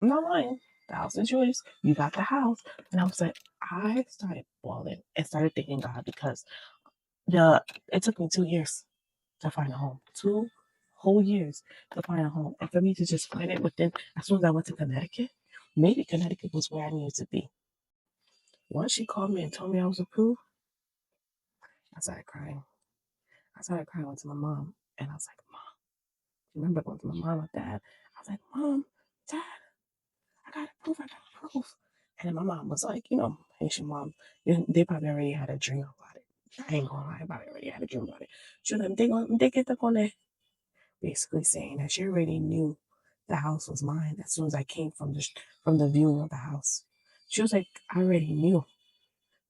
I'm not lying. The house is yours. You got the house. And I was like, I started bawling and started thanking God because it took me 2 years to find a home. 2 whole years to find a home. And for me to just find it within, as soon as I went to Connecticut, maybe Connecticut was where I needed to be. Once she called me and told me I was approved, I started crying. I started crying. I went to my mom and I was like, Mom, I remember going to my mom and dad. I was like, Mom, Dad, I got approved. I got approved. And then my mom was like, Haitian mom, they probably already had a dream about it. I ain't gonna lie, they probably already had a dream about it. She was like, they get up on that, basically saying that she already knew the house was mine as soon as I came from the viewing of the house. She was like, I already knew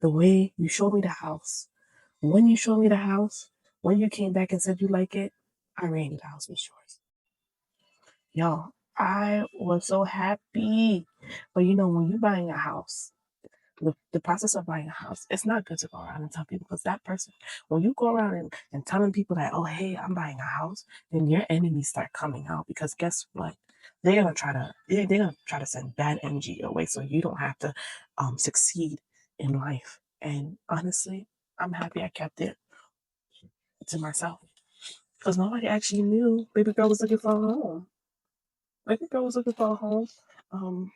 the way you showed me the house. When you showed me the house, when you came back and said you like it, I already knew the house was yours. Y'all, I was so happy. But when you're buying a house, the process of buying a house, it's not good to go around and tell people because that person, when you go around and telling people that, oh, hey, I'm buying a house, then your enemies start coming out because guess what? They're gonna try to send bad energy your way so you don't have to succeed in life. And honestly, I'm happy I kept it to myself because nobody actually knew baby girl was looking for a home. Baby girl was looking for a home. Um,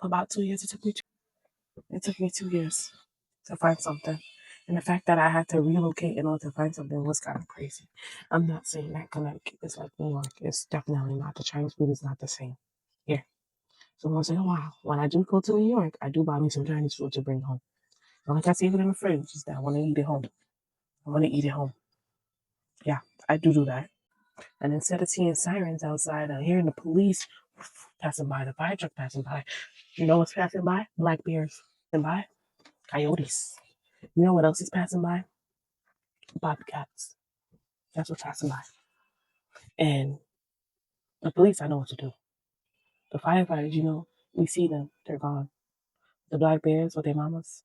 for about 2 years, it took me 2 years to find something. And the fact that I had to relocate in order to find something was kind of crazy. I'm not saying that Connecticut is like New York. It's definitely not. The Chinese food is not the same here. So once in a while, when I do go to New York, I do buy me some Chinese food to bring home. Not like I save it in the fridge, just that I want to eat it home. I want to eat it home. Yeah, I do that. And instead of seeing sirens outside, hearing the police passing by, the fire truck passing by, you know what's passing by? Black bears. Passing by? Coyotes. You know what else is passing by? Bobcats. That's what's passing by. And the police, I know what to do. The firefighters, we see them. They're gone. The black bears with their mamas.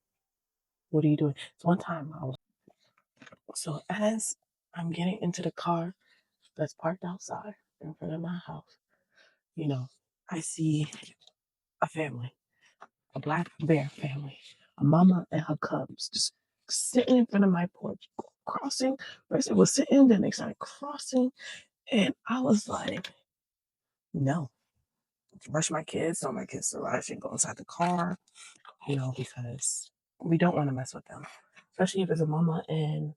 What are you doing? So one time so as I'm getting into the car that's parked outside in front of my house, you know, I see a family, a black bear family, a mama and her cubs just sitting in front of my porch, crossing. First it was sitting, then they started crossing, and I was like, no. Rush my kids, tell my kids to rush and go inside the car, because we don't want to mess with them, especially if it's a mama and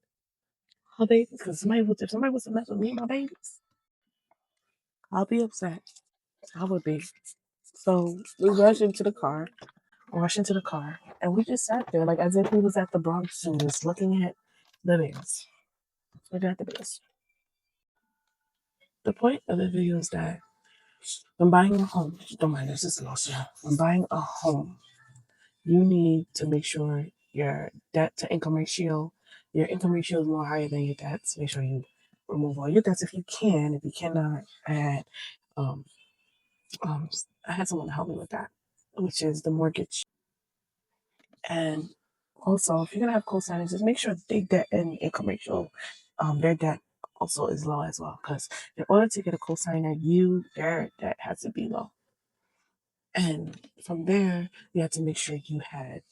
her babies. Because if somebody was to mess with me and my babies, I'll be upset. I would be. So we rushed into the car, and we just sat there like as if we was at the Bronx Zoo, just looking at the bears, looking at the bears. The point of the video is that when buying a home, don't mind this is lost. When buying a home, you need to make sure your income ratio is more higher than your debts. Make sure you remove all your debts if you can. If you cannot, um, um, I had someone help me with that, which is the mortgage. And also, if you're gonna have co-signers, just make sure they debt and income ratio, their debt also is low as well. Because in order to get a co-signer, their debt has to be low. And from there, you have to make sure you had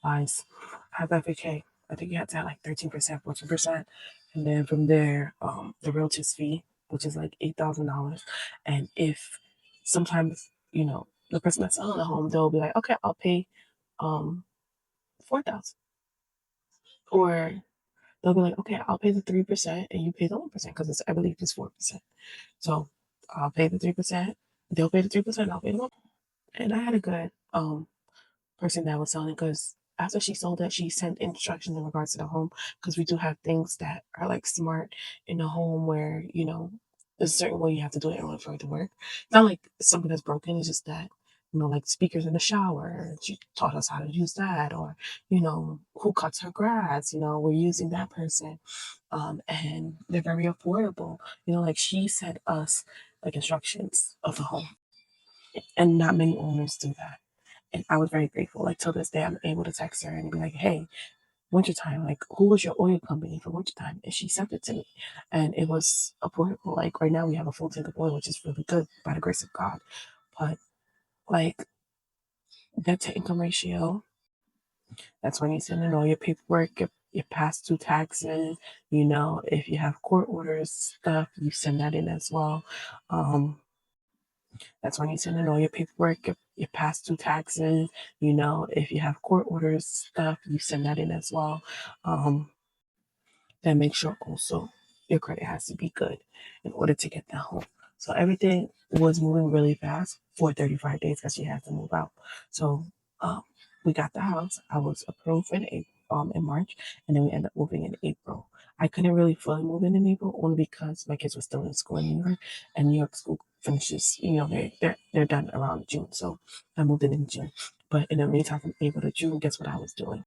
lines have FHA. I think you have to have like 13%, 14%. And then from there, the realtor's fee, which is like $8,000. And if sometimes, the person that's selling the home, they'll be like, okay, I'll pay 4,000. Or they'll be like, okay, I'll pay the 3% and you pay the 1% because I believe it's 4%. So I'll pay the 3%, they'll pay the 3%, I'll pay the 1%. And I had a good person that was selling because after she sold it, she sent instructions in regards to the home because we do have things that are like smart in the home where there's a certain way you have to do it in order for it to work. It's not like something that's broken. It's just that like speakers in the shower. She taught us how to use that, or who cuts her grass. We're using that person, and they're very affordable. Like she sent us like instructions of the home, and not many owners do that. And I was very grateful. Like till this day, I'm able to text her and be like, "Hey, wintertime, like who was your oil company for wintertime?" And she sent it to me, and it was affordable. Like right now, we have a full tank of oil, which is really good by the grace of God. But like debt to income ratio, that's when you send in all your paperwork, your past due taxes. If you have court orders stuff, you send that in as well. That's when you send in all your paperwork, your past due taxes. If you have court orders stuff, you send that in as well. Then make sure also your credit has to be good in order to get that home. So everything was moving really fast for 35 days because she had to move out. So um, we got the house. I was approved in March, and then we ended up moving in April. I couldn't really fully move in April only because my kids were still in school in New York, and New York school finishes. They're done around June. So I moved in June. But in the meantime, from April to June, guess what I was doing?